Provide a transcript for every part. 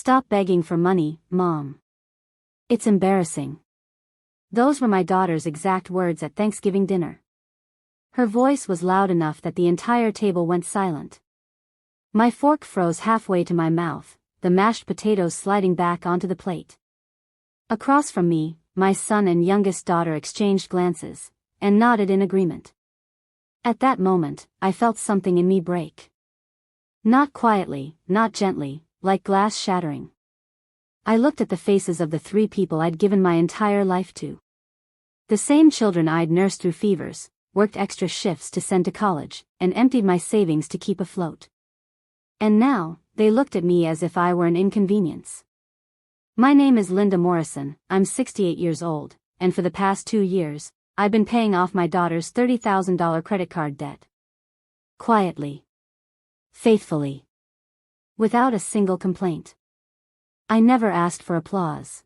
Stop begging for money, Mom. It's embarrassing. Those were my daughter's exact words at Thanksgiving dinner. Her voice was loud enough that the entire table went silent. My fork froze halfway to my mouth, the mashed potatoes sliding back onto the plate. Across from me, my son and youngest daughter exchanged glances, and nodded in agreement. At that moment, I felt something in me break. Not quietly, not gently, like glass shattering. I looked at the faces of the three people I'd given my entire life to. The same children I'd nursed through fevers, worked extra shifts to send to college, and emptied my savings to keep afloat. And now, they looked at me as if I were an inconvenience. My name is Linda Morrison, I'm 68 years old, and for the past 2 years, I've been paying off my daughter's $30,000 credit card debt. Quietly. Faithfully. Without a single complaint. I never asked for applause.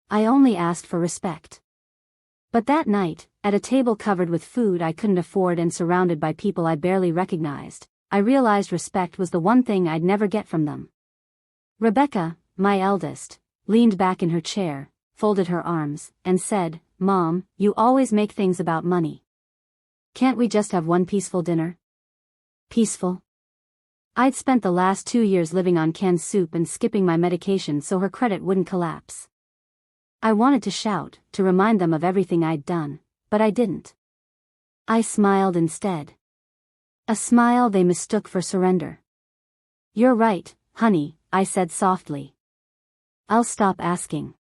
I only asked for respect. But that night, at a table covered with food I couldn't afford and surrounded by people I barely recognized, I realized respect was the one thing I'd never get from them. Rebecca, my eldest, leaned back in her chair, folded her arms, and said, "Mom, you always make things about money. Can't we just have one peaceful dinner?" Peaceful? I'd spent the last 2 years living on canned soup and skipping my medication so her credit wouldn't collapse. I wanted to shout, to remind them of everything I'd done, but I didn't. I smiled instead. A smile they mistook for surrender. "You're right, honey," I said softly. "I'll stop asking."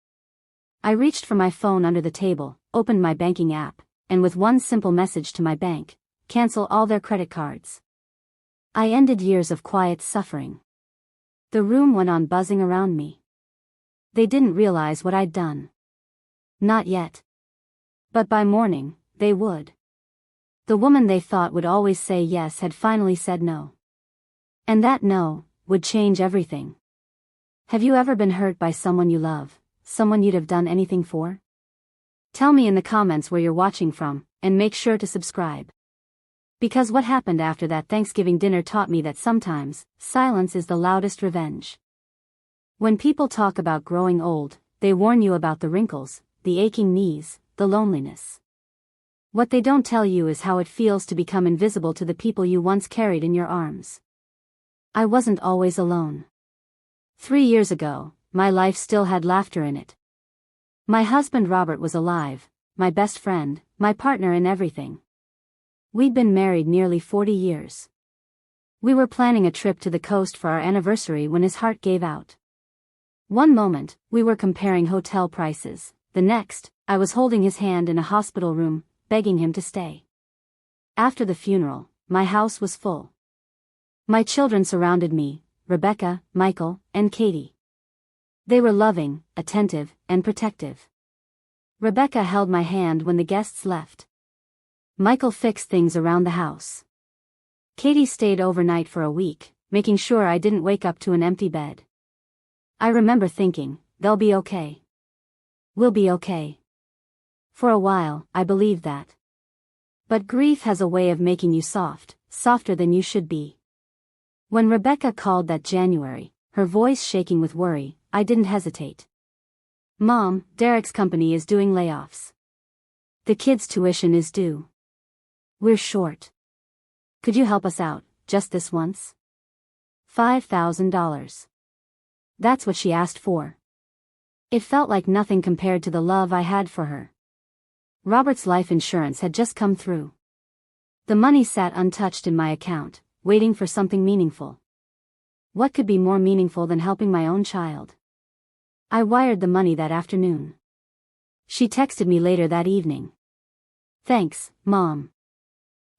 I reached for my phone under the table, opened my banking app, and with one simple message to my bank, cancel all their credit cards. I ended years of quiet suffering. The room went on buzzing around me. They didn't realize what I'd done. Not yet. But by morning, they would. The woman they thought would always say yes had finally said no. And that no would change everything. Have you ever been hurt by someone you love, someone you'd have done anything for? Tell me in the comments where you're watching from, and make sure to subscribe. Because what happened after that Thanksgiving dinner taught me that sometimes, silence is the loudest revenge. When people talk about growing old, they warn you about the wrinkles, the aching knees, the loneliness. What they don't tell you is how it feels to become invisible to the people you once carried in your arms. I wasn't always alone. 3 years ago, my life still had laughter in it. My husband Robert was alive, my best friend, my partner in everything. We'd been married nearly 40 years. We were planning a trip to the coast for our anniversary when his heart gave out. One moment, we were comparing hotel prices, the next, I was holding his hand in a hospital room, begging him to stay. After the funeral, my house was full. My children surrounded me, Rebecca, Michael, and Katie. They were loving, attentive, and protective. Rebecca held my hand when the guests left. Michael fixed things around the house. Katie stayed overnight for a week, making sure I didn't wake up to an empty bed. I remember thinking, they'll be okay. We'll be okay. For a while, I believed that. But grief has a way of making you soft, softer than you should be. When Rebecca called that January, her voice shaking with worry, I didn't hesitate. "Mom, Derek's company is doing layoffs. The kids' tuition is due. We're short. Could you help us out, just this once?" $5,000. That's what she asked for. It felt like nothing compared to the love I had for her. Robert's life insurance had just come through. The money sat untouched in my account, waiting for something meaningful. What could be more meaningful than helping my own child? I wired the money that afternoon. She texted me later that evening. "Thanks, Mom.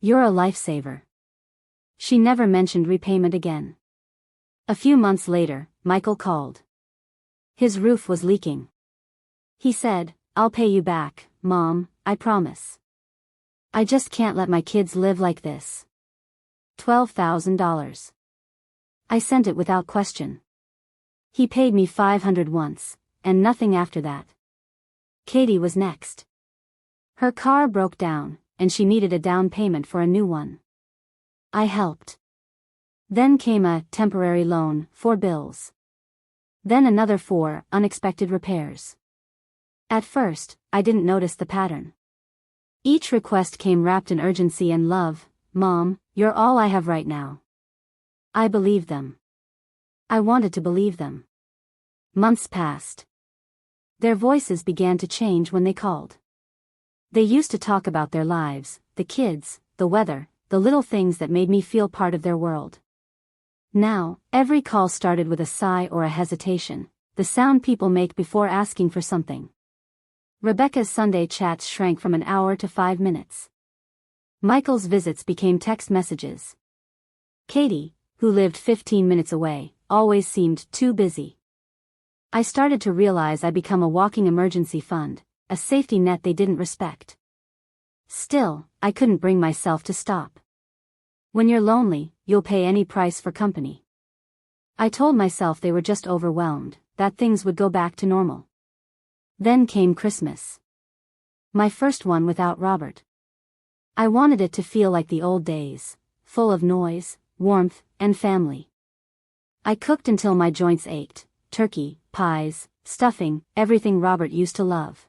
You're a lifesaver." She never mentioned repayment again. A few months later, Michael called. His roof was leaking. He said, "I'll pay you back, Mom, I promise. I just can't let my kids live like this." $12,000. I sent it without question. He paid me $500 once, and nothing after that. Katie was next. Her car broke down, and she needed a down payment for a new one. I helped. Then came a temporary loan for bills. Then another 4 unexpected repairs. At first, I didn't notice the pattern. Each request came wrapped in urgency and love. Mom, you're all I have right now. I believed them. I wanted to believe them. Months passed. Their voices began to change when they called. They used to talk about their lives, the kids, the weather, the little things that made me feel part of their world. Now, every call started with a sigh or a hesitation, the sound people make before asking for something. Rebecca's Sunday chats shrank from an hour to 5 minutes. Michael's visits became text messages. Katie, who lived 15 minutes away, always seemed too busy. I started to realize I'd become a walking emergency fund, a safety net they didn't respect. Still, I couldn't bring myself to stop. When you're lonely, you'll pay any price for company. I told myself they were just overwhelmed, that things would go back to normal. Then came Christmas. My first one without Robert. I wanted it to feel like the old days, full of noise, warmth, and family. I cooked until my joints ached, turkey, pies, stuffing, everything Robert used to love.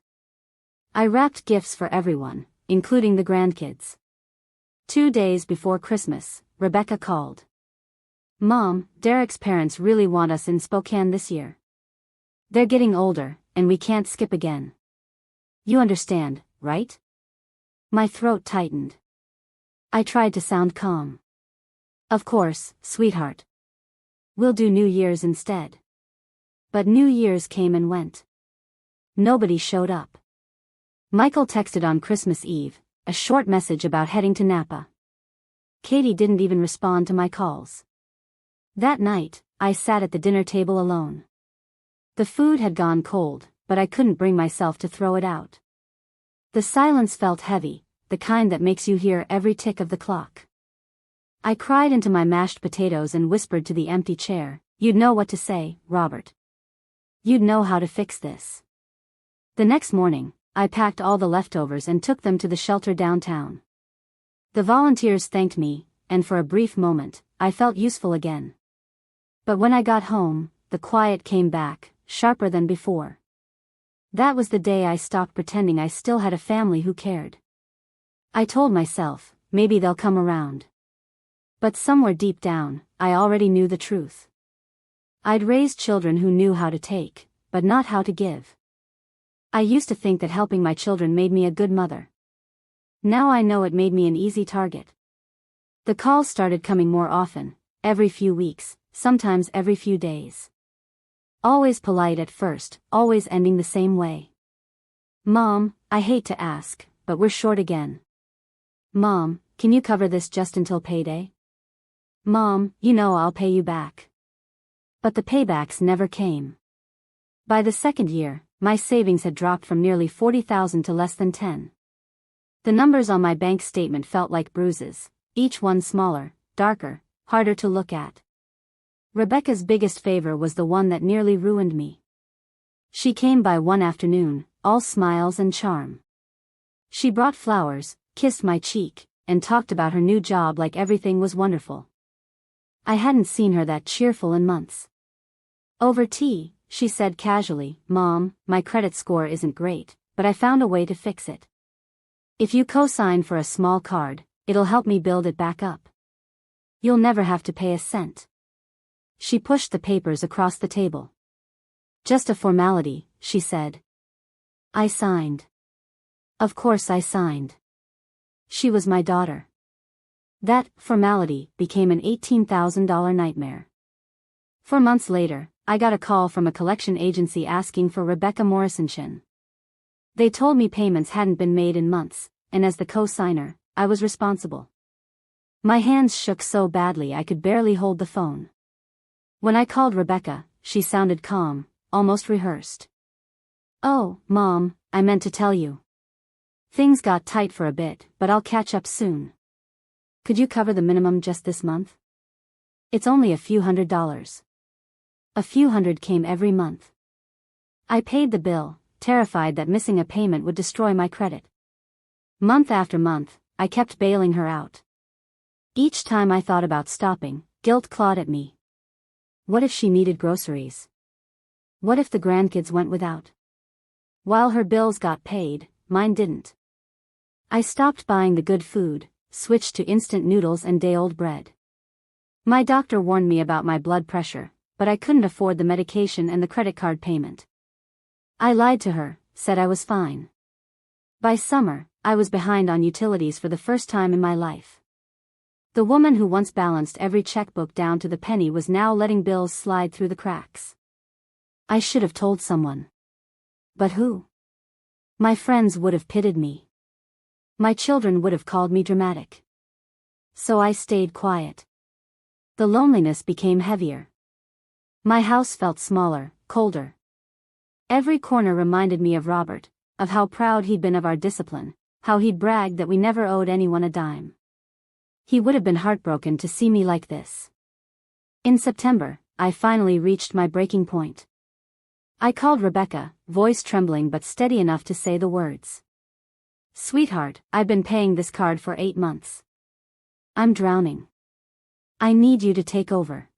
I wrapped gifts for everyone, including the grandkids. 2 days before Christmas, Rebecca called. Mom, Derek's parents really want us in Spokane this year. They're getting older, and we can't skip again. You understand, right? My throat tightened. I tried to sound calm. Of course, sweetheart. We'll do New Year's instead. But New Year's came and went. Nobody showed up. Michael texted on Christmas Eve, a short message about heading to Napa. Katie didn't even respond to my calls. That night, I sat at the dinner table alone. The food had gone cold, but I couldn't bring myself to throw it out. The silence felt heavy, the kind that makes you hear every tick of the clock. I cried into my mashed potatoes and whispered to the empty chair, "You'd know what to say, Robert. You'd know how to fix this." The next morning, I packed all the leftovers and took them to the shelter downtown. The volunteers thanked me, and for a brief moment, I felt useful again. But when I got home, the quiet came back, sharper than before. That was the day I stopped pretending I still had a family who cared. I told myself, maybe they'll come around. But somewhere deep down, I already knew the truth. I'd raised children who knew how to take, but not how to give. I used to think that helping my children made me a good mother. Now I know it made me an easy target. The calls started coming more often, every few weeks, sometimes every few days. Always polite at first, always ending the same way. Mom, I hate to ask, but we're short again. Mom, can you cover this just until payday? Mom, you know I'll pay you back. But the paybacks never came. By the second year, my savings had dropped from nearly $40,000 to less than 10. The numbers on my bank statement felt like bruises, each one smaller, darker, harder to look at. Rebecca's biggest favor was the one that nearly ruined me. She came by one afternoon, all smiles and charm. She brought flowers, kissed my cheek, and talked about her new job like everything was wonderful. I hadn't seen her that cheerful in months. Over tea, she said casually, "Mom, my credit score isn't great, but I found a way to fix it. If you co-sign for a small card, it'll help me build it back up. You'll never have to pay a cent." She pushed the papers across the table. "Just a formality," she said. I signed. Of course I signed. She was my daughter. That formality became an $18,000 nightmare. 4 months later, I got a call from a collection agency asking for Rebecca Morrisonchen. They told me payments hadn't been made in months, and as the co-signer, I was responsible. My hands shook so badly I could barely hold the phone. When I called Rebecca, she sounded calm, almost rehearsed. "Oh, Mom, I meant to tell you. Things got tight for a bit, but I'll catch up soon. Could you cover the minimum just this month? It's only a few $100s. A few hundred came every month. I paid the bill, terrified that missing a payment would destroy my credit. Month after month, I kept bailing her out. Each time I thought about stopping, guilt clawed at me. What if she needed groceries? What if the grandkids went without? While her bills got paid, mine didn't. I stopped buying the good food, switched to instant noodles and day-old bread. My doctor warned me about my blood pressure, but I couldn't afford the medication and the credit card payment. I lied to her, said I was fine. By summer, I was behind on utilities for the first time in my life. The woman who once balanced every checkbook down to the penny was now letting bills slide through the cracks. I should have told someone. But who? My friends would have pitied me. My children would have called me dramatic. So I stayed quiet. The loneliness became heavier. My house felt smaller, colder. Every corner reminded me of Robert, of how proud he'd been of our discipline, how he'd bragged that we never owed anyone a dime. He would have been heartbroken to see me like this. In September, I finally reached my breaking point. I called Rebecca, voice trembling but steady enough to say the words. Sweetheart, I've been paying this card for 8 months. I'm drowning. I need you to take over.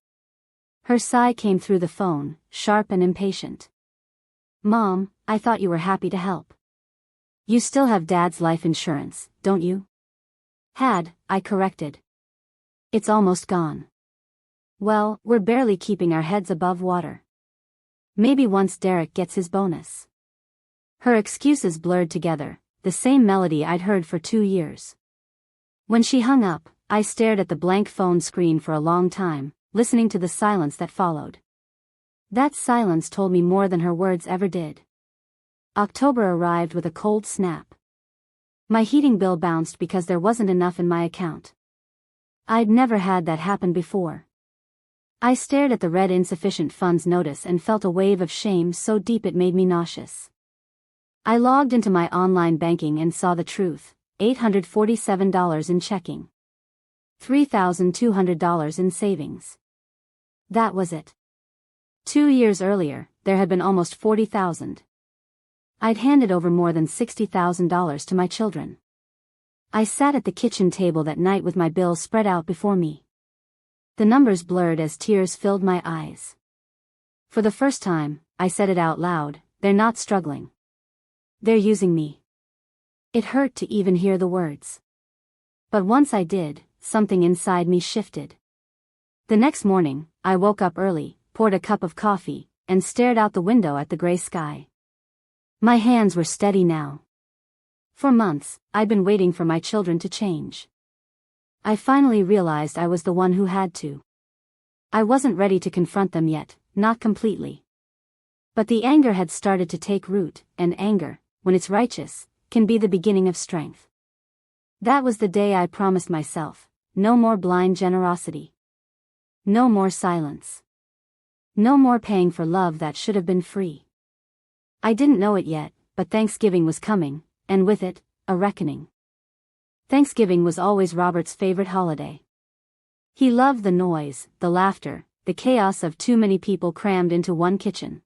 Her sigh came through the phone, sharp and impatient. Mom, I thought you were happy to help. You still have Dad's life insurance, don't you? Had, I corrected. It's almost gone. Well, we're barely keeping our heads above water. Maybe once Derek gets his bonus. Her excuses blurred together, the same melody I'd heard for 2 years. When she hung up, I stared at the blank phone screen for a long time, listening to the silence that followed. That silence told me more than her words ever did. October arrived with a cold snap. My heating bill bounced because there wasn't enough in my account. I'd never had that happen before. I stared at the red insufficient funds notice and felt a wave of shame so deep it made me nauseous. I logged into my online banking and saw the truth, $847 in checking. $3,200 in savings. That was it. 2 years earlier, there had been almost $40,000. I'd handed over more than $60,000 to my children. I sat at the kitchen table that night with my bills spread out before me. The numbers blurred as tears filled my eyes. For the first time, I said it out loud, they're not struggling. They're using me. It hurt to even hear the words. But once I did, something inside me shifted. The next morning, I woke up early, poured a cup of coffee, and stared out the window at the gray sky. My hands were steady now. For months, I'd been waiting for my children to change. I finally realized I was the one who had to. I wasn't ready to confront them yet, not completely. But the anger had started to take root, and anger, when it's righteous, can be the beginning of strength. That was the day I promised myself, no more blind generosity. No more silence. No more paying for love that should have been free. I didn't know it yet, but Thanksgiving was coming, and with it, a reckoning. Thanksgiving was always Robert's favorite holiday. He loved the noise, the laughter, the chaos of too many people crammed into one kitchen.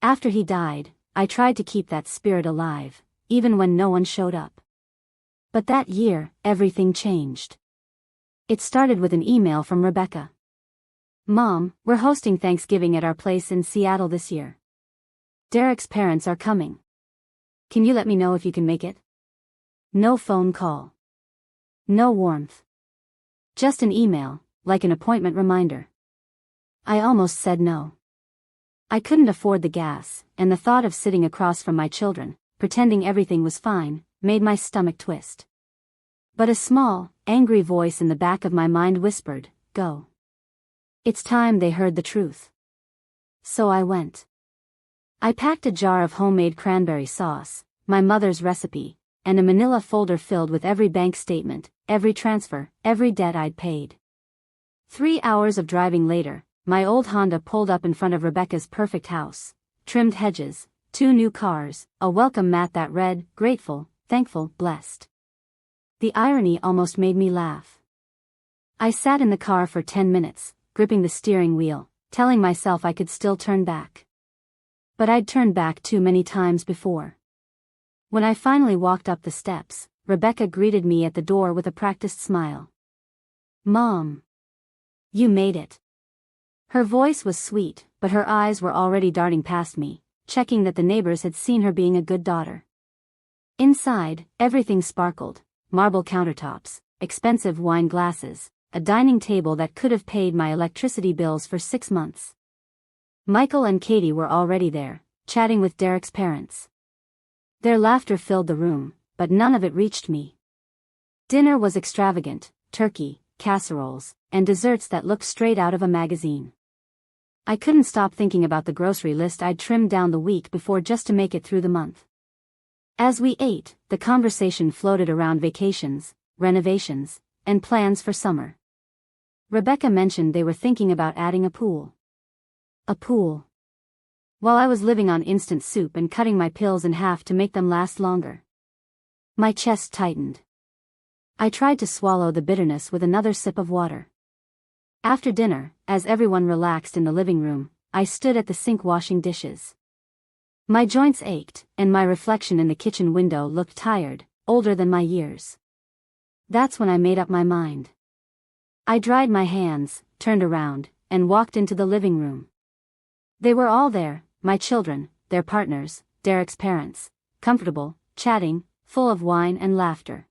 After he died, I tried to keep that spirit alive, even when no one showed up. But that year, everything changed. It started with an email from Rebecca. Mom, we're hosting Thanksgiving at our place in Seattle this year. Derek's parents are coming. Can you let me know if you can make it? No phone call. No warmth. Just an email, like an appointment reminder. I almost said no. I couldn't afford the gas, and the thought of sitting across from my children, pretending everything was fine, made my stomach twist. But a small, angry voice in the back of my mind whispered, "Go." It's time they heard the truth. So I went. I packed a jar of homemade cranberry sauce, my mother's recipe, and a manila folder filled with every bank statement, every transfer, every debt I'd paid. 3 hours of driving later, my old Honda pulled up in front of Rebecca's perfect house, trimmed hedges, 2 new cars, a welcome mat that read, "Grateful, thankful, blessed." The irony almost made me laugh. I sat in the car for 10 minutes, gripping the steering wheel, telling myself I could still turn back. But I'd turned back too many times before. When I finally walked up the steps, Rebecca greeted me at the door with a practiced smile. "Mom. You made it." Her voice was sweet, but her eyes were already darting past me, checking that the neighbors had seen her being a good daughter. Inside, everything sparkled: marble countertops, expensive wine glasses, a dining table that could have paid my electricity bills for 6 months. Michael and Katie were already there, chatting with Derek's parents. Their laughter filled the room, but none of it reached me. Dinner was extravagant: turkey, casseroles, and desserts that looked straight out of a magazine. I couldn't stop thinking about the grocery list I'd trimmed down the week before just to make it through the month. As we ate, the conversation floated around vacations, renovations, and plans for summer. Rebecca mentioned they were thinking about adding a pool. A pool. While I was living on instant soup and cutting my pills in half to make them last longer. My chest tightened. I tried to swallow the bitterness with another sip of water. After dinner, as everyone relaxed in the living room, I stood at the sink washing dishes. My joints ached, and my reflection in the kitchen window looked tired, older than my years. That's when I made up my mind. I dried my hands, turned around, and walked into the living room. They were all there, my children, their partners, Derek's parents, comfortable, chatting, full of wine and laughter.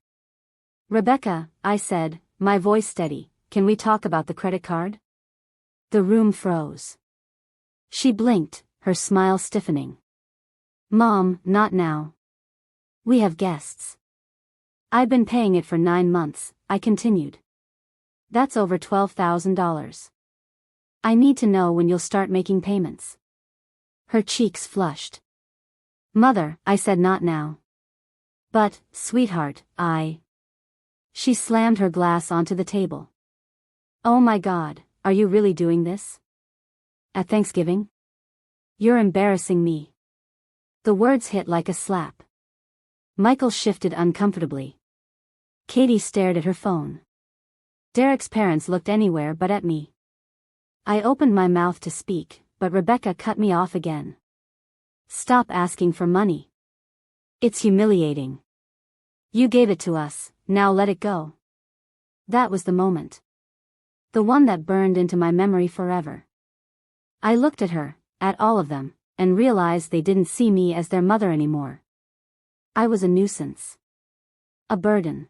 "Rebecca," I said, my voice steady, "can we talk about the credit card?" The room froze. She blinked, her smile stiffening. "Mom, not now. We have guests." "I've been paying it for 9 months, I continued. "That's over $12,000. I need to know when you'll start making payments." Her cheeks flushed. "Mother," I said, "not now." "But, sweetheart, She slammed her glass onto the table. "Oh my God, are you really doing this? At Thanksgiving? You're embarrassing me." The words hit like a slap. Michael shifted uncomfortably. Katie stared at her phone. Derek's parents looked anywhere but at me. I opened my mouth to speak, but Rebecca cut me off again. "Stop asking for money. It's humiliating. You gave it to us, now let it go." That was the moment. The one that burned into my memory forever. I looked at her, at all of them, and realized they didn't see me as their mother anymore. I was a nuisance. A burden.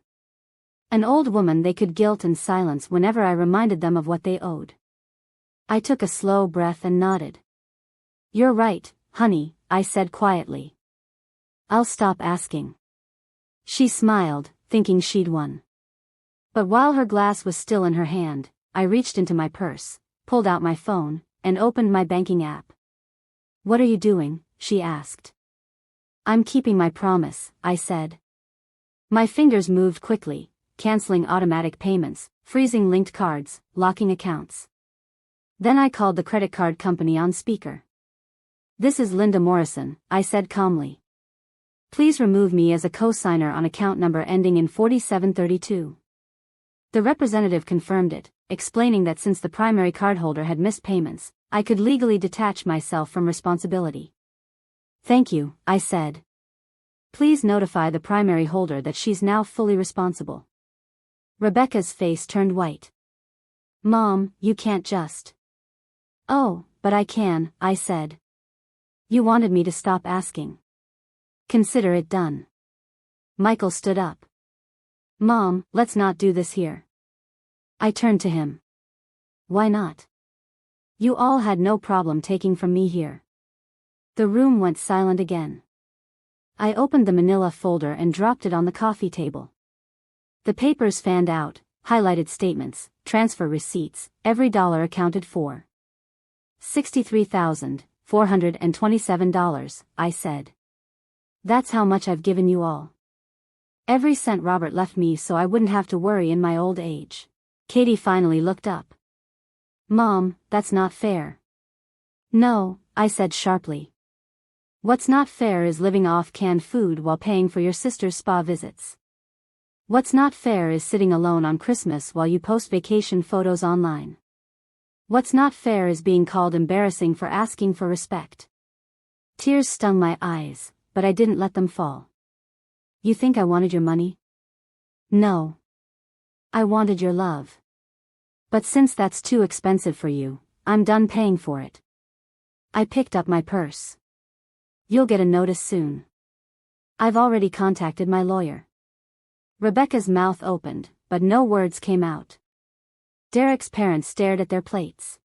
An old woman they could guilt and silence whenever I reminded them of what they owed. I took a slow breath and nodded. "You're right, honey," I said quietly. "I'll stop asking." She smiled, thinking she'd won. But while her glass was still in her hand, I reached into my purse, pulled out my phone, and opened my banking app. "What are you doing?" she asked. "I'm keeping my promise," I said. My fingers moved quickly, canceling automatic payments, freezing linked cards, locking accounts. Then I called the credit card company on speaker. "This is Linda Morrison," I said calmly. "Please remove me as a co-signer on account number ending in 4732. The representative confirmed it, explaining that since the primary cardholder had missed payments, I could legally detach myself from responsibility. "Thank you," I said. "Please notify the primary holder that she's now fully responsible." Rebecca's face turned white. "Mom, you can't just." "Oh, but I can," I said. "You wanted me to stop asking. Consider it done." Michael stood up. "Mom, let's not do this here." I turned to him. "Why not? You all had no problem taking from me here." The room went silent again. I opened the manila folder and dropped it on the coffee table. The papers fanned out, highlighted statements, transfer receipts, every dollar accounted for. $63,427, I said. "That's how much I've given you all. Every cent Robert left me so I wouldn't have to worry in my old age." Katie finally looked up. "Mom, that's not fair." "No," I said sharply. "What's not fair is living off canned food while paying for your sister's spa visits. What's not fair is sitting alone on Christmas while you post vacation photos online. What's not fair is being called embarrassing for asking for respect." Tears stung my eyes, but I didn't let them fall. "You think I wanted your money?" "No. I wanted your love. But since that's too expensive for you, I'm done paying for it." I picked up my purse. You'll get a notice soon. I've already contacted my lawyer. Rebecca's mouth opened, but no words came out. Derek's parents stared at their plates.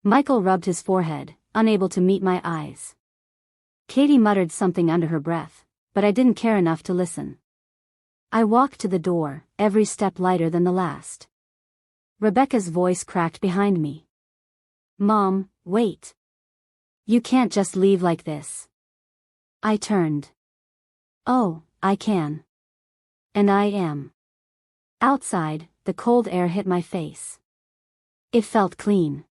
Michael rubbed his forehead, unable to meet my eyes. Katie muttered something under her breath, but I didn't care enough to listen. I walked to the door, every step lighter than the last. Rebecca's voice cracked behind me. Mom, wait. You can't just leave like this. I turned. Oh, I can. And I am. Outside, the cold air hit my face. It felt clean.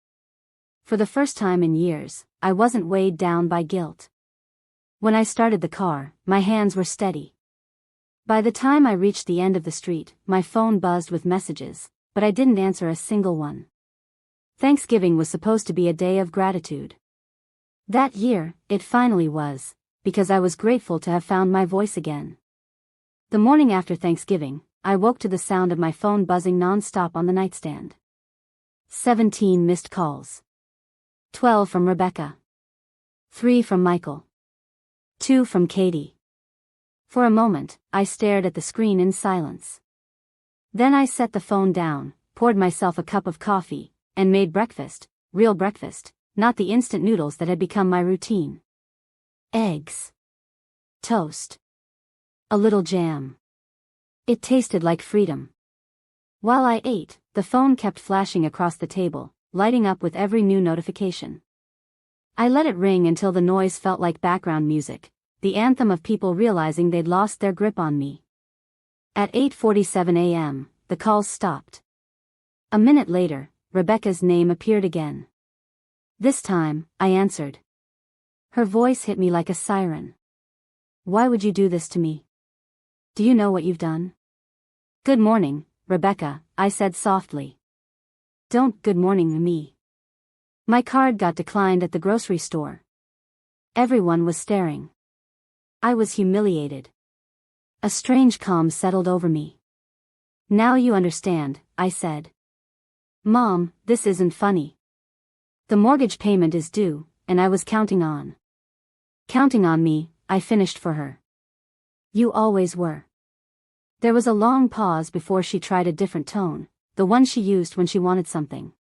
For the first time in years, I wasn't weighed down by guilt. When I started the car, my hands were steady. By the time I reached the end of the street, my phone buzzed with messages, but I didn't answer a single one. Thanksgiving was supposed to be a day of gratitude. That year, it finally was, because I was grateful to have found my voice again. The morning after Thanksgiving, I woke to the sound of my phone buzzing non-stop on the nightstand. 17 missed calls. 12 from Rebecca. 3 from Michael. 2 from Katie. For a moment, I stared at the screen in silence. Then I set the phone down, poured myself a cup of coffee, and made breakfast, real breakfast, not the instant noodles that had become my routine. Eggs. Toast. A little jam. It tasted like freedom. While I ate, the phone kept flashing across the table, lighting up with every new notification. I let it ring until the noise felt like background music, the anthem of people realizing they'd lost their grip on me. At 8:47 a.m., the calls stopped. A minute later, Rebecca's name appeared again. This time, I answered. Her voice hit me like a siren. Why would you do this to me? Do you know what you've done? Good morning, Rebecca, I said softly. Don't good morning me. My card got declined at the grocery store. Everyone was staring. I was humiliated. A strange calm settled over me. Now you understand, I said. Mom, this isn't funny. The mortgage payment is due, and I was counting on me, I finished for her. You always were. There was a long pause before she tried a different tone, the one she used when she wanted something.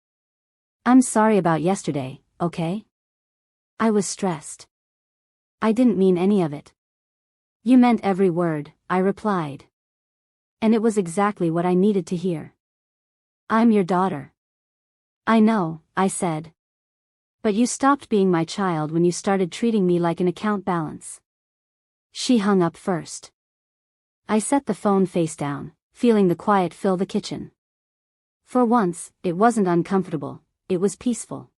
I'm sorry about yesterday, okay? I was stressed. I didn't mean any of it. You meant every word, I replied. And it was exactly what I needed to hear. I'm your daughter. I know, I said. But you stopped being my child when you started treating me like an account balance. She hung up first. I set the phone face down, feeling the quiet fill the kitchen. For once, it wasn't uncomfortable, it was peaceful.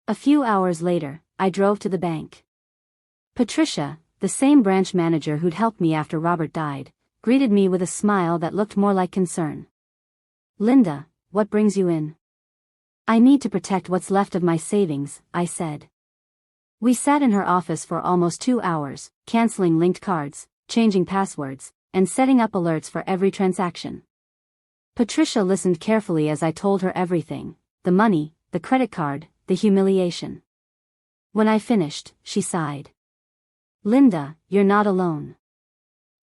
A few hours later, I drove to the bank. Patricia, the same branch manager who'd helped me after Robert died, greeted me with a smile that looked more like concern. Linda, what brings you in? I need to protect what's left of my savings, I said. We sat in her office for almost 2 hours, canceling linked cards, changing passwords, and setting up alerts for every transaction. Patricia listened carefully as I told her everything, the money, the credit card, the humiliation. When I finished, she sighed. Linda, you're not alone.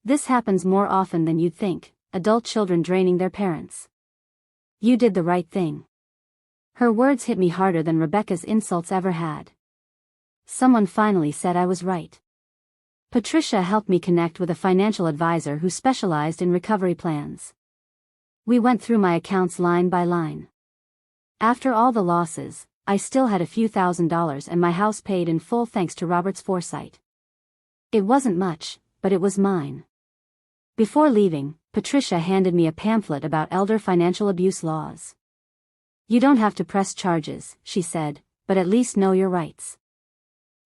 This happens more often than you'd think, adult children draining their parents. You did the right thing. Her words hit me harder than Rebecca's insults ever had. Someone finally said I was right. Patricia helped me connect with a financial advisor who specialized in recovery plans. We went through my accounts line by line. After all the losses, I still had a few $1,000s and my house paid in full thanks to Robert's foresight. It wasn't much, but it was mine. Before leaving, Patricia handed me a pamphlet about elder financial abuse laws. You don't have to press charges, she said, but at least know your rights.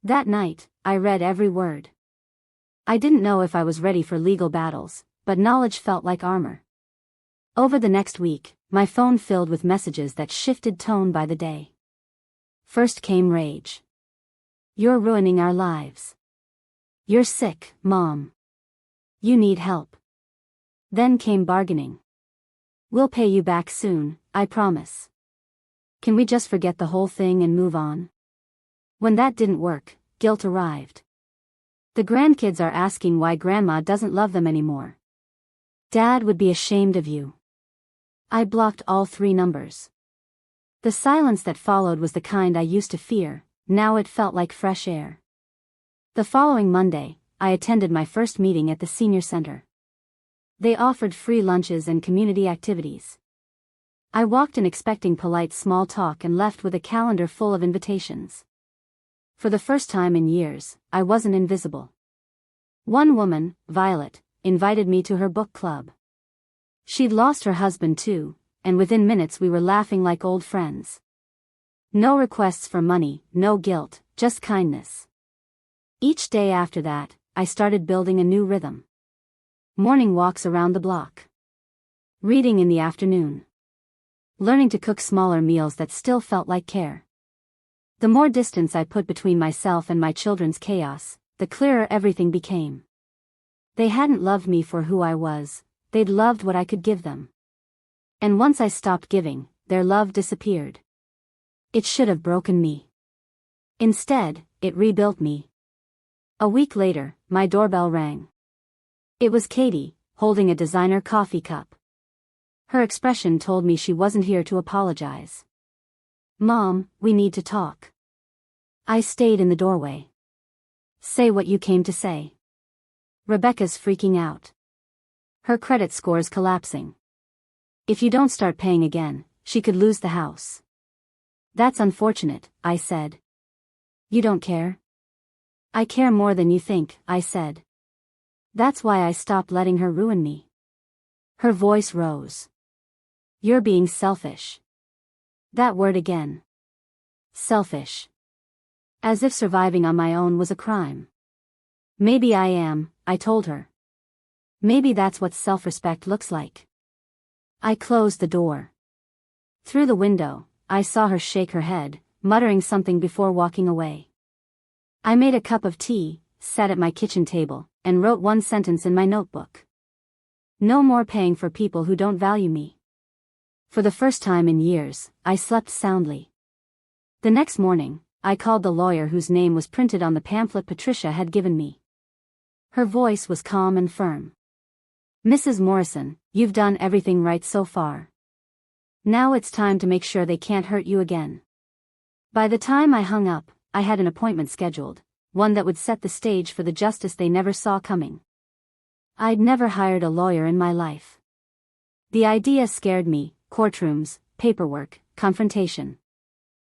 That night, I read every word. I didn't know if I was ready for legal battles, but knowledge felt like armor. Over the next week, my phone filled with messages that shifted tone by the day. First came rage. You're ruining our lives. You're sick, Mom. You need help. Then came bargaining. We'll pay you back soon, I promise. Can we just forget the whole thing and move on? When that didn't work, guilt arrived. The grandkids are asking why grandma doesn't love them anymore. Dad would be ashamed of you. I blocked all 3 numbers. The silence that followed was the kind I used to fear, now it felt like fresh air. The following Monday, I attended my first meeting at the senior center. They offered free lunches and community activities. I walked in expecting polite small talk and left with a calendar full of invitations. For the first time in years, I wasn't invisible. One woman, Violet, invited me to her book club. She'd lost her husband too, and within minutes we were laughing like old friends. No requests for money, no guilt, just kindness. Each day after that, I started building a new rhythm. Morning walks around the block. Reading in the afternoon. Learning to cook smaller meals that still felt like care. The more distance I put between myself and my children's chaos, the clearer everything became. They hadn't loved me for who I was, they'd loved what I could give them. And once I stopped giving, their love disappeared. It should have broken me. Instead, it rebuilt me. A week later, my doorbell rang. It was Katie, holding a designer coffee cup. Her expression told me she wasn't here to apologize. "Mom, we need to talk." I stayed in the doorway. "Say what you came to say." "Rebecca's freaking out. Her credit score's collapsing. If you don't start paying again, she could lose the house." "That's unfortunate," I said. "You don't care?" "I care more than you think," I said. "That's why I stopped letting her ruin me." Her voice rose. "You're being selfish." That word again. Selfish. As if surviving on my own was a crime. "Maybe I am," I told her. "Maybe that's what self-respect looks like." I closed the door. Through the window, I saw her shake her head, muttering something before walking away. I made a cup of tea, sat at my kitchen table, and wrote one sentence in my notebook. No more paying for people who don't value me. For the first time in years, I slept soundly. The next morning, I called the lawyer whose name was printed on the pamphlet Patricia had given me. Her voice was calm and firm. "Mrs. Morrison, you've done everything right so far. Now it's time to make sure they can't hurt you again." By the time I hung up, I had an appointment scheduled, one that would set the stage for the justice they never saw coming. I'd never hired a lawyer in my life. The idea scared me: courtrooms, paperwork, confrontation.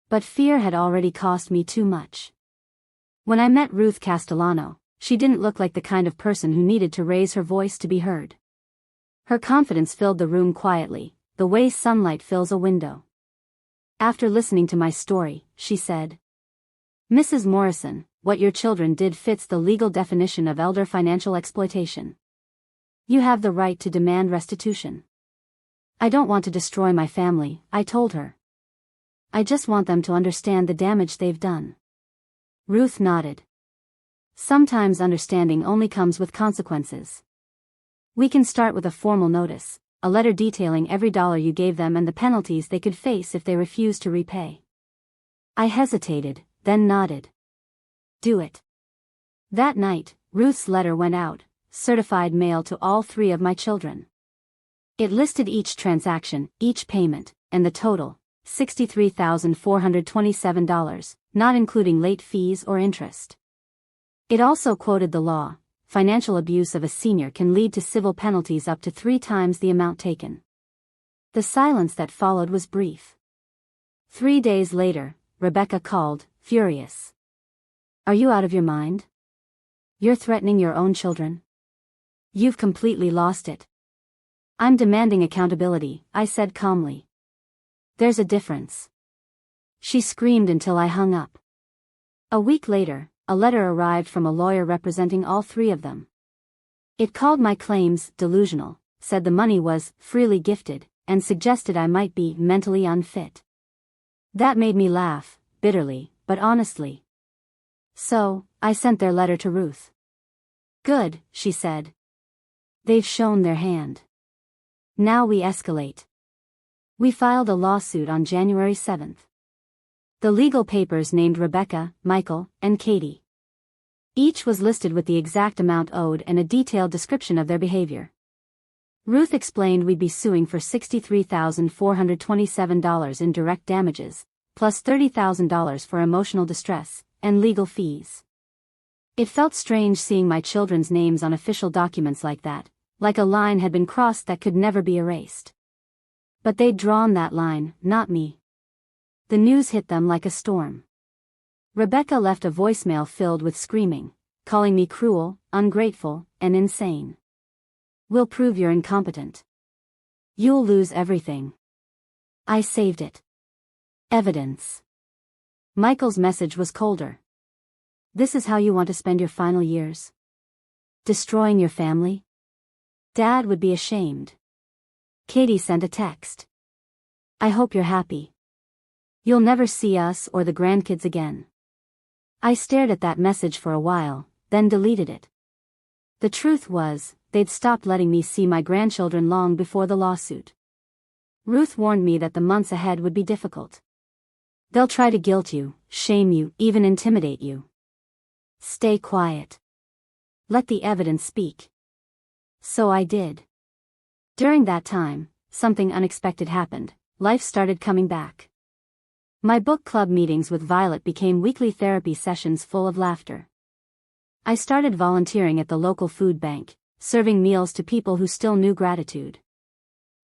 But fear had already cost me too much. When I met Ruth Castellano, she didn't look like the kind of person who needed to raise her voice to be heard. Her confidence filled the room quietly, the way sunlight fills a window. After listening to my story, she said, "Mrs. Morrison, what your children did fits the legal definition of elder financial exploitation. You have the right to demand restitution." "I don't want to destroy my family," I told her. "I just want them to understand the damage they've done." Ruth nodded. "Sometimes understanding only comes with consequences. We can start with a formal notice, a letter detailing every dollar you gave them and the penalties they could face if they refuse to repay." I hesitated, then nodded. "Do it." That night, Ruth's letter went out, certified mail to all 3 of my children. It listed each transaction, each payment, and the total, $63,427, not including late fees or interest. It also quoted the law: financial abuse of a senior can lead to civil penalties up to 3 times the amount taken. The silence that followed was brief. 3 days later, Rebecca called, furious. "Are you out of your mind? You're threatening your own children. You've completely lost it." "I'm demanding accountability," I said calmly. "There's a difference." She screamed until I hung up. A week later, a letter arrived from a lawyer representing all 3 of them. It called my claims delusional, said the money was freely gifted, and suggested I might be mentally unfit. That made me laugh, bitterly, but honestly. So, I sent their letter to Ruth. "Good," she said. "They've shown their hand. Now we escalate." We filed a lawsuit on January 7th. The legal papers named Rebecca, Michael, and Katie. Each was listed with the exact amount owed and a detailed description of their behavior. Ruth explained we'd be suing for $63,427 in direct damages, plus $30,000 for emotional distress and legal fees. It felt strange seeing my children's names on official documents like that, like a line had been crossed that could never be erased. But they'd drawn that line, not me. The news hit them like a storm. Rebecca left a voicemail filled with screaming, calling me cruel, ungrateful, and insane. "We'll prove you're incompetent. You'll lose everything." I saved it. Evidence. Michael's message was colder. "This is how you want to spend your final years? Destroying your family? Dad would be ashamed." Katie sent a text. "I hope you're happy. You'll never see us or the grandkids again." I stared at that message for a while, then deleted it. The truth was, they'd stopped letting me see my grandchildren long before the lawsuit. Ruth warned me that the months ahead would be difficult. "They'll try to guilt you, shame you, even intimidate you. Stay quiet. Let the evidence speak." So I did. During that time, something unexpected happened. Life started coming back. My book club meetings with Violet became weekly therapy sessions full of laughter. I started volunteering at the local food bank, serving meals to people who still knew gratitude.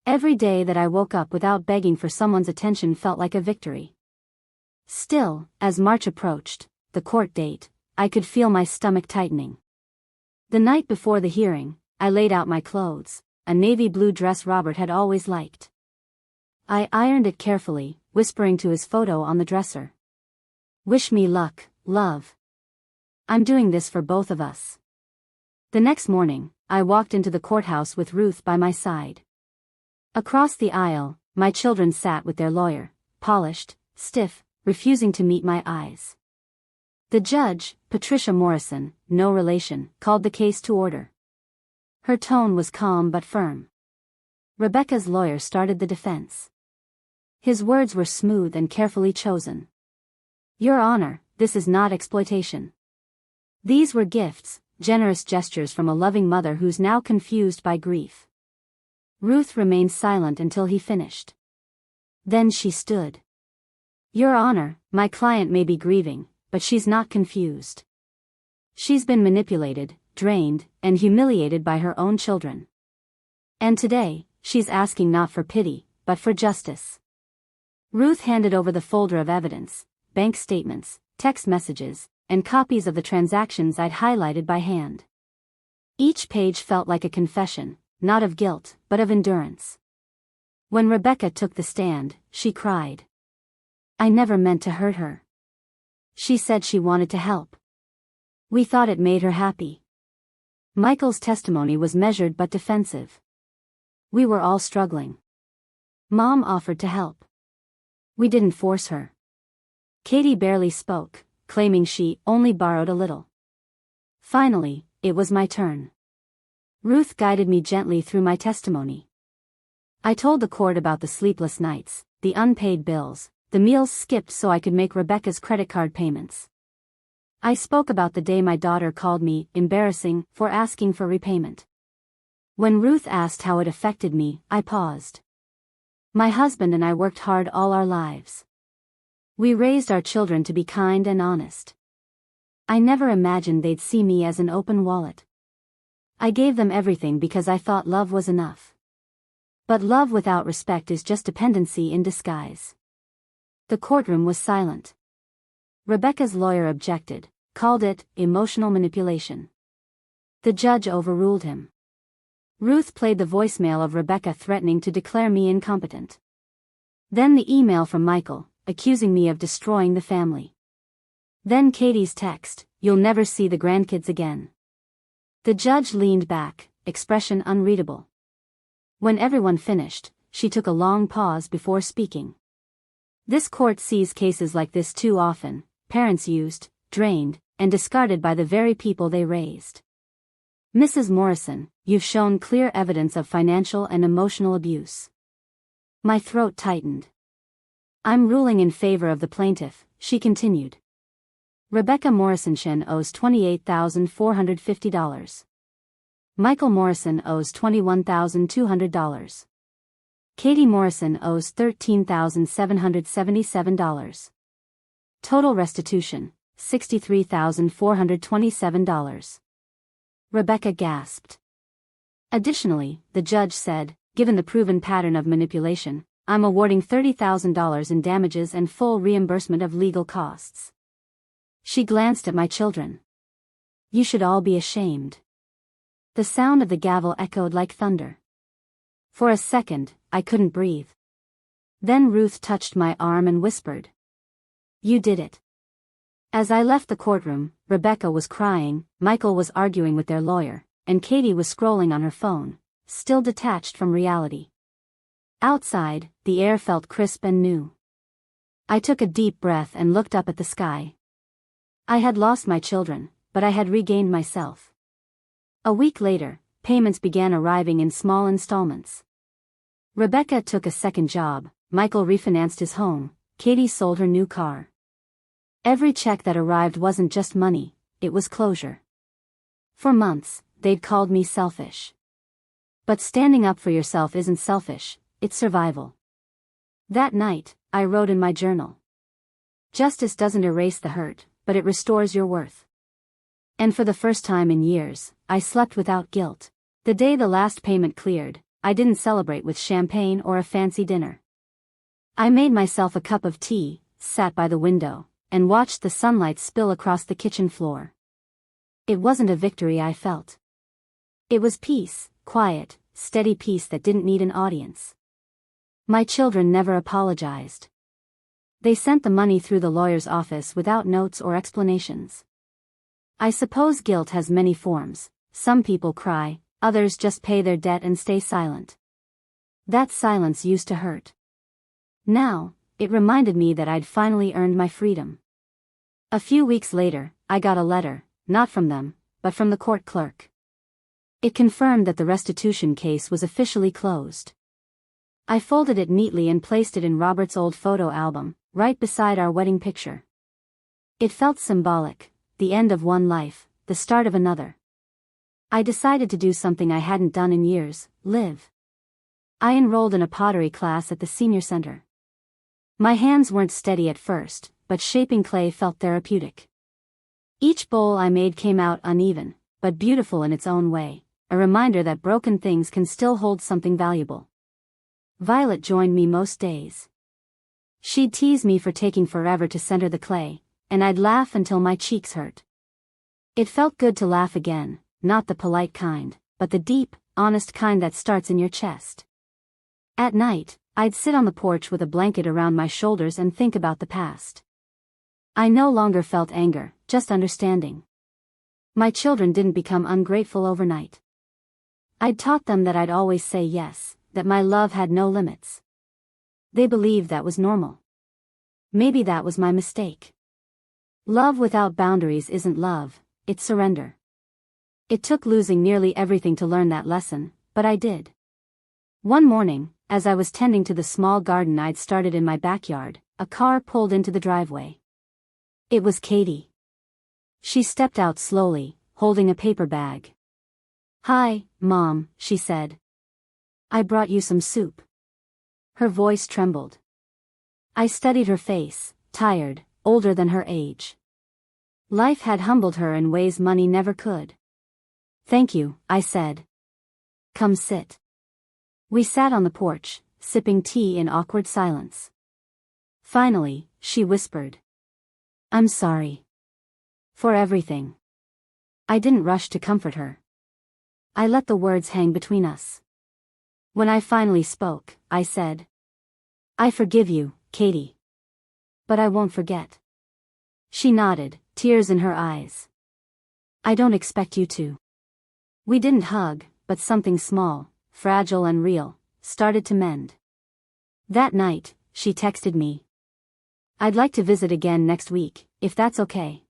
Every day that I woke up without begging for someone's attention felt like a victory. Still, as March approached, the court date, I could feel my stomach tightening. The night before the hearing, I laid out my clothes, a navy blue dress Robert had always liked. I ironed it carefully, whispering to his photo on the dresser. "Wish me luck, love. I'm doing this for both of us." The next morning, I walked into the courthouse with Ruth by my side. Across the aisle, my children sat with their lawyer, polished, stiff, refusing to meet my eyes. The judge, Patricia Morrison, no relation, called the case to order. Her tone was calm but firm. Rebecca's lawyer started the defense. His words were smooth and carefully chosen. "Your Honor, this is not exploitation. These were gifts, generous gestures from a loving mother who's now confused by grief." Ruth remained silent until he finished. Then she stood. "Your Honor, my client may be grieving, but she's not confused. She's been manipulated, drained, and humiliated by her own children. And today, she's asking not for pity, but for justice." Ruth handed over the folder of evidence, bank statements, text messages, and copies of the transactions I'd highlighted by hand. Each page felt like a confession, not of guilt, but of endurance. When Rebecca took the stand, she cried. "I never meant to hurt her. She said she wanted to help. We thought it made her happy." Michael's testimony was measured but defensive. "We were all struggling. Mom offered to help. We didn't force her." Katie barely spoke, claiming she only borrowed a little. Finally, it was my turn. Ruth guided me gently through my testimony. I told the court about the sleepless nights, the unpaid bills, the meals skipped so I could make Rebecca's credit card payments. I spoke about the day my daughter called me embarrassing for asking for repayment. When Ruth asked how it affected me, I paused. My husband and I worked hard all our lives. We raised our children to be kind and honest. I never imagined they'd see me as an open wallet. I gave them everything because I thought love was enough. But love without respect is just dependency in disguise. The courtroom was silent. Rebecca's lawyer objected, called it emotional manipulation. The judge overruled him. Ruth played the voicemail of Rebecca threatening to declare me incompetent. Then the email from Michael, accusing me of destroying the family. Then Katie's text, "You'll never see the grandkids again." The judge leaned back, expression unreadable. When everyone finished, she took a long pause before speaking. This court sees cases like this too often, parents used, drained, and discarded by the very people they raised. "Mrs. Morrison, you've shown clear evidence of financial and emotional abuse." My throat tightened. "I'm ruling in favor of the plaintiff, she continued. Rebecca Morrison owes $28,450. Michael Morrison owes $21,200. Katie Morrison owes $13,777. Total restitution, $63,427. Rebecca gasped. Additionally, the judge said, given the proven pattern of manipulation, I'm awarding $30,000 in damages and full reimbursement of legal costs. She glanced at my children. You should all be ashamed. The sound of the gavel echoed like thunder. For a second, I couldn't breathe. Then Ruth touched my arm and whispered, "You did it." As I left the courtroom, Rebecca was crying, Michael was arguing with their lawyer, and Katie was scrolling on her phone, still detached from reality. Outside, the air felt crisp and new. I took a deep breath and looked up at the sky. I had lost my children, but I had regained myself. A week later, payments began arriving in small installments. Rebecca took a second job, Michael refinanced his home, Katie sold her new car. Every check that arrived wasn't just money, it was closure. For months, they'd called me selfish. But standing up for yourself isn't selfish, it's survival. That night, I wrote in my journal. Justice doesn't erase the hurt, but it restores your worth. And for the first time in years, I slept without guilt. The day the last payment cleared, I didn't celebrate with champagne or a fancy dinner. I made myself a cup of tea, sat by the window, and watched the sunlight spill across the kitchen floor. It wasn't a victory I felt. It was peace, quiet, steady peace that didn't need an audience. My children never apologized. They sent the money through the lawyer's office without notes or explanations. I suppose guilt has many forms. Some people cry, others just pay their debt and stay silent. That silence used to hurt. Now, it reminded me that I'd finally earned my freedom. A few weeks later, I got a letter, not from them, but from the court clerk. It confirmed that the restitution case was officially closed. I folded it neatly and placed it in Robert's old photo album, right beside our wedding picture. It felt symbolic, the end of one life, the start of another. I decided to do something I hadn't done in years, live. I enrolled in a pottery class at the senior center. My hands weren't steady at first, but shaping clay felt therapeutic. Each bowl I made came out uneven, but beautiful in its own way, a reminder that broken things can still hold something valuable. Violet joined me most days. She'd tease me for taking forever to center the clay, and I'd laugh until my cheeks hurt. It felt good to laugh again, not the polite kind, but the deep, honest kind that starts in your chest. At night, I'd sit on the porch with a blanket around my shoulders and think about the past. I no longer felt anger, just understanding. My children didn't become ungrateful overnight. I'd taught them that I'd always say yes, that my love had no limits. They believed that was normal. Maybe that was my mistake. Love without boundaries isn't love, it's surrender. It took losing nearly everything to learn that lesson, but I did. One morning, as I was tending to the small garden I'd started in my backyard, a car pulled into the driveway. It was Katie. She stepped out slowly, holding a paper bag. "Hi, Mom," she said. "I brought you some soup." Her voice trembled. I studied her face, tired, older than her age. Life had humbled her in ways money never could. "Thank you," I said. "Come sit." We sat on the porch, sipping tea in awkward silence. Finally, she whispered, "I'm sorry. For everything." I didn't rush to comfort her. I let the words hang between us. When I finally spoke, I said, "I forgive you, Katie. But I won't forget." She nodded, tears in her eyes. "I don't expect you to." We didn't hug, but something small, fragile and real, started to mend. That night, she texted me, "I'd like to visit again next week, if that's okay."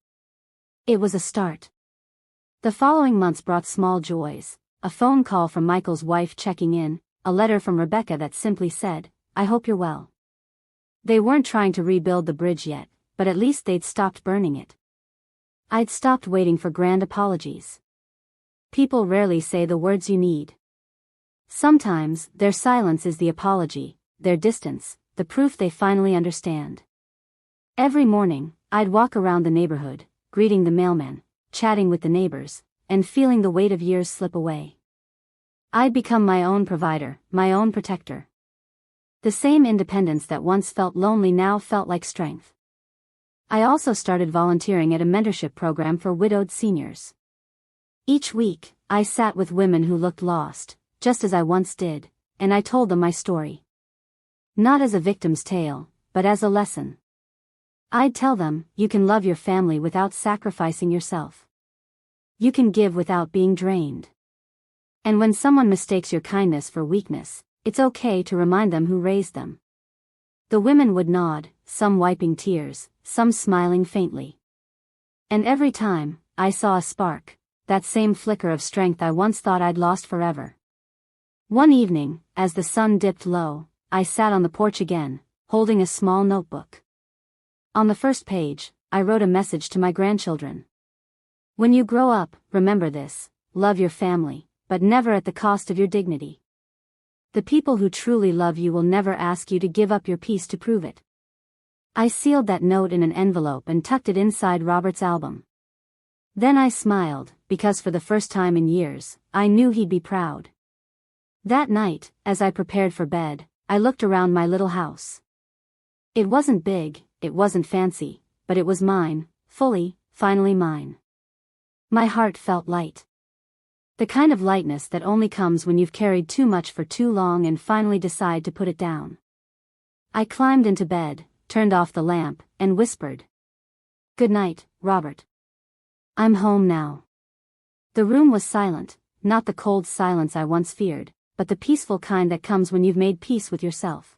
It was a start. The following months brought small joys, a phone call from Michael's wife checking in, a letter from Rebecca that simply said, "I hope you're well." They weren't trying to rebuild the bridge yet, but at least they'd stopped burning it. I'd stopped waiting for grand apologies. People rarely say the words you need. Sometimes, their silence is the apology, their distance, the proof they finally understand. Every morning, I'd walk around the neighborhood, greeting the mailman, chatting with the neighbors, and feeling the weight of years slip away. I'd become my own provider, my own protector. The same independence that once felt lonely now felt like strength. I also started volunteering at a mentorship program for widowed seniors. Each week, I sat with women who looked lost, just as I once did, and I told them my story. Not as a victim's tale, but as a lesson. I'd tell them, you can love your family without sacrificing yourself. You can give without being drained. And when someone mistakes your kindness for weakness, it's okay to remind them who raised them. The women would nod, some wiping tears, some smiling faintly. And every time, I saw a spark, that same flicker of strength I once thought I'd lost forever. One evening, as the sun dipped low, I sat on the porch again, holding a small notebook. On the first page, I wrote a message to my grandchildren. When you grow up, remember this: love your family, but never at the cost of your dignity. The people who truly love you will never ask you to give up your peace to prove it. I sealed that note in an envelope and tucked it inside Robert's album. Then I smiled, because for the first time in years, I knew he'd be proud. That night, as I prepared for bed, I looked around my little house. It wasn't big, it wasn't fancy, but it was mine, fully, finally mine. My heart felt light. The kind of lightness that only comes when you've carried too much for too long and finally decide to put it down. I climbed into bed, turned off the lamp, and whispered, "Good night, Robert. I'm home now." The room was silent, not the cold silence I once feared, but the peaceful kind that comes when you've made peace with yourself.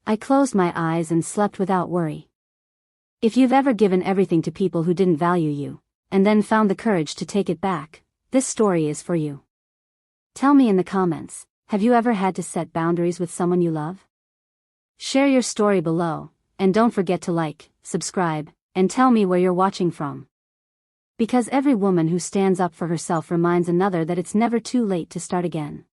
I closed my eyes and slept without worry. If you've ever given everything to people who didn't value you, and then found the courage to take it back, this story is for you. Tell me in the comments, have you ever had to set boundaries with someone you love? Share your story below, and don't forget to like, subscribe, and tell me where you're watching from. Because every woman who stands up for herself reminds another that it's never too late to start again.